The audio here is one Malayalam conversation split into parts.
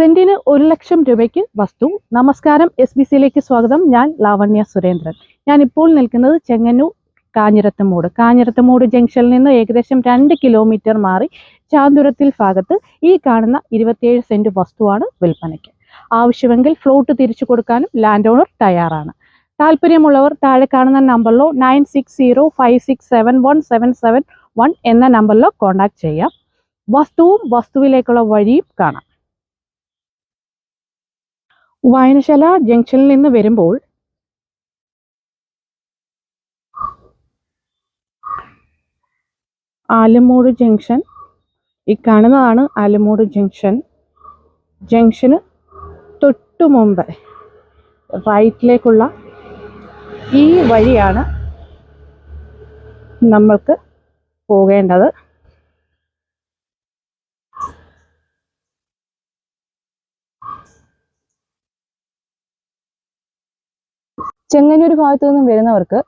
സെന്റിന് 1 ലക്ഷം രൂപയ്ക്ക് വസ്തു. നമസ്കാരം, SBCയിലേക്ക് സ്വാഗതം. ഞാൻ ലാവണ്യ സുരേന്ദ്രൻ. ഞാൻ ഇപ്പോൾ നിൽക്കുന്നത് ചെങ്ങന്നൂർ കാഞ്ഞിരത്തമൂട് ജംഗ്ഷനിൽ നിന്ന് ഏകദേശം 2 കിലോമീറ്റർ മാറി ചാന്തുരത്തിൽ ഭാഗത്ത് ഈ കാണുന്ന 27 സെന്റ് വസ്തുവാണ് വിൽപ്പനയ്ക്ക്. ആവശ്യമെങ്കിൽ ഫ്ലോട്ട് തിരിച്ചു കൊടുക്കാനും ലാൻഡ് ഓണർ തയ്യാറാണ്. താല്പര്യമുള്ളവർ താഴെ കാണുന്ന നമ്പറിലോ 9605671771 എന്ന നമ്പറിലോ കോൺടാക്ട് ചെയ്യാം. വസ്തുവും വസ്തുവിലേക്കുള്ള വഴിയും കാണാം. വായനശാല ജംഗ്ഷനിൽ നിന്ന് വരുമ്പോൾ ആലമൂട് ജംഗ്ഷൻ, ഈ കാണുന്നതാണ് ആലമൂട് ജംഗ്ഷൻ. ജംഗ്ഷന് തൊട്ടു മുമ്പ് റൈറ്റിലേക്കുള്ള ഈ വഴിയാണ് നമ്മൾക്ക് പോകേണ്ടത്. ചെങ്ങന്നൂർ ഭാഗത്തു നിന്നും വരുന്നവർക്ക്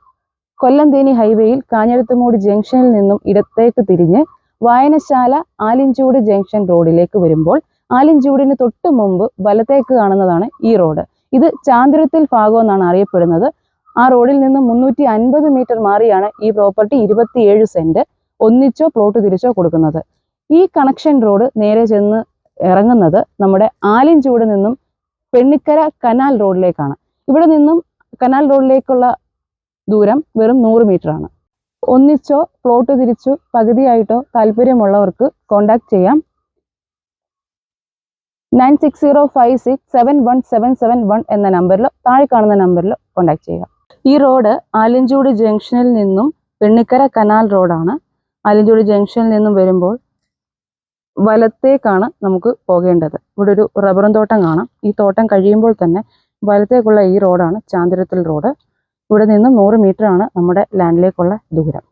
കൊല്ലം-തേനി ഹൈവേയിൽ കാഞ്ഞിരത്തമൂട് ജംഗ്ഷനിൽ നിന്നും ഇടത്തേക്ക് തിരിഞ്ഞ് വായനശാല ആലിഞ്ചൂട് ജംഗ്ഷൻ റോഡിലേക്ക് വരുമ്പോൾ ആലിഞ്ചൂടിന് തൊട്ട് മുമ്പ് വലത്തേക്ക് കാണുന്നതാണ് ഈ റോഡ്. ഇത് ചാന്തുരത്തിൽ ഭാഗം എന്നാണ് അറിയപ്പെടുന്നത്. ആ റോഡിൽ നിന്ന് 350 മീറ്റർ മാറിയാണ് ഈ പ്രോപ്പർട്ടി 27 സെന്റ് ഒന്നിച്ചോ പ്ലോട്ട് തിരിച്ചോ കൊടുക്കുന്നത്. ഈ കണക്ഷൻ റോഡ് നേരെ ചെന്ന് ഇറങ്ങുന്നത് നമ്മുടെ ആലിഞ്ചൂട് നിന്നും പെണ്ണിക്കര കനാൽ റോഡിലേക്കാണ്. ഇവിടെ നിന്നും കനാൽ റോഡിലേക്കുള്ള ദൂരം വെറും 100 മീറ്റർ ആണ്. ഒന്നിച്ചോ പ്ലോട്ട് തിരിച്ചു പകുതിയായിട്ടോ താല്പര്യമുള്ളവർക്ക് കോൺടാക്ട് ചെയ്യാം. 9605671771 എന്ന നമ്പറിലോ താഴെ കാണുന്ന നമ്പറിലോ കോൺടാക്ട് ചെയ്യുക. ഈ റോഡ് ആലിഞ്ചൂട് ജംഗ്ഷനിൽ നിന്നും പെണ്ണിക്കര കനാൽ റോഡാണ്. ആലിഞ്ചൂട് ജംഗ്ഷനിൽ നിന്നും വരുമ്പോൾ വലത്തേക്കാണ് നമുക്ക് പോകേണ്ടത്. ഇവിടെ ഒരു റബ്ബറും തോട്ടം കാണാം. ഈ തോട്ടം കഴിയുമ്പോൾ തന്നെ വലത്തേക്കുള്ള ഈ റോഡാണ് ചാന്തുരത്തിൽ റോഡ്. ഇവിടെ നിന്നും 100 മീറ്റർ ആണ് നമ്മുടെ ലാൻഡിലേക്കുള്ള ദൂരം.